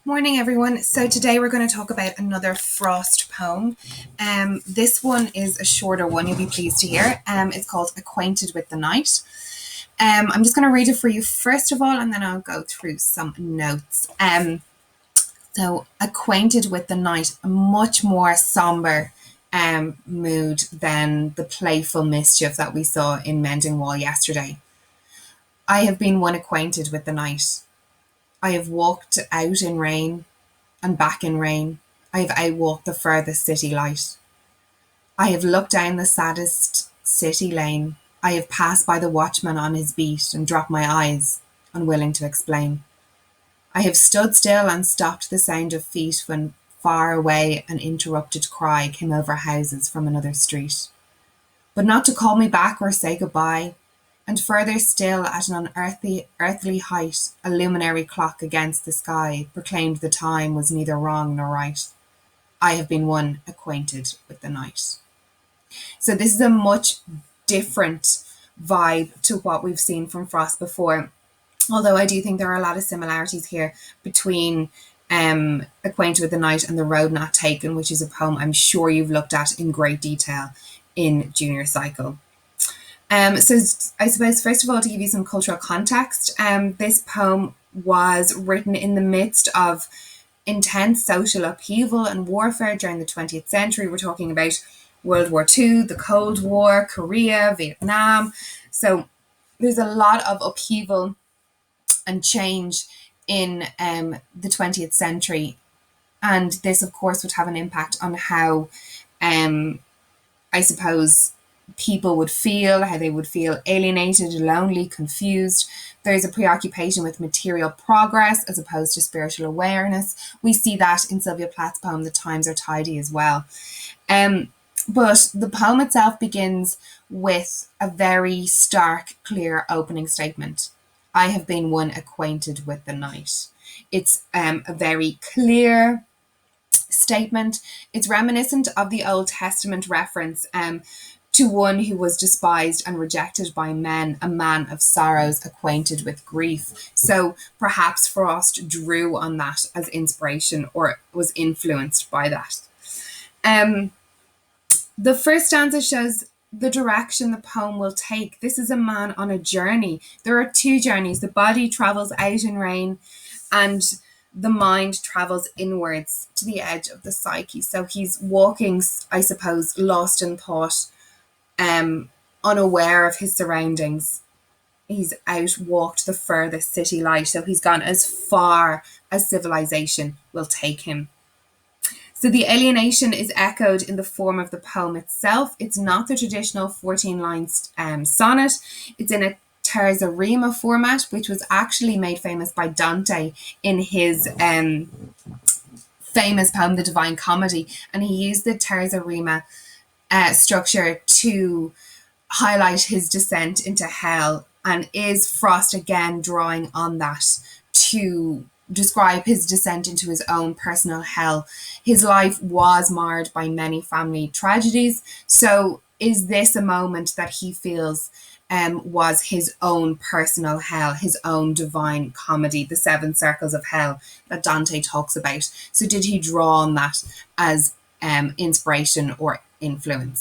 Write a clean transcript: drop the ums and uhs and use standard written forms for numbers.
Morning, everyone. So today we're going to talk about another Frost poem. This one is a shorter one, you'll be pleased to hear. It's called Acquainted with the Night. I'm just going to read it for you first of all, and then I'll go through some notes. So Acquainted with the Night, a much more somber mood than the playful mischief that we saw in Mending Wall yesterday. I have been one acquainted with the night. I have walked out in rain and back in rain. I have outwalked the furthest city light. I have looked down the saddest city lane. I have passed by the watchman on his beat and dropped my eyes, unwilling to explain. I have stood still and stopped the sound of feet when far away an interrupted cry came over houses from another street. But not to call me back or say goodbye. And further still, at an unearthly height, a luminary clock against the sky proclaimed the time was neither wrong nor right. I have been one acquainted with the night. So this is a much different vibe to what we've seen from Frost before, although I do think there are a lot of similarities here between Acquainted with the Night and The Road Not Taken, which is a poem I'm sure you've looked at in great detail in junior cycle. So I suppose, first of all, to give you some cultural context, this poem was written in the midst of intense social upheaval and warfare during the 20th century. We're talking about World War II, the Cold War, Korea, Vietnam. So there's a lot of upheaval and change in the 20th century. And this, of course, would have an impact on how, I suppose, people would feel, how they would feel alienated, lonely, confused. There's a preoccupation with material progress as opposed to spiritual awareness. We see that in Sylvia Plath's poem, The Times Are Tidy, as well. But the poem itself begins with a very stark, clear opening statement. I have been one acquainted with the night. It's a very clear statement. It's reminiscent of the Old Testament reference to one who was despised and rejected by men, a man of sorrows, acquainted with grief. So perhaps Frost drew on that as inspiration or was influenced by that. The first stanza shows the direction the poem will take. This is a man on a journey. There are two journeys. The body travels out in rain and the mind travels inwards to the edge of the psyche. So he's walking, I suppose, lost in thought, unaware of his surroundings. He's outwalked the furthest city light, so he's gone as far as civilization will take him. So the alienation is echoed in the form of the poem itself. It's not the traditional 14-line sonnet. It's in a terza rima format, which was actually made famous by Dante in his famous poem, The Divine Comedy. And he used the terza rima structure to highlight his descent into hell. And is Frost again drawing on that to describe his descent into his own personal hell? His life was marred by many family tragedies. So is this a moment that he feels was his own personal hell, his own divine comedy, the seven circles of hell that Dante talks about? So did he draw on that as inspiration or influence?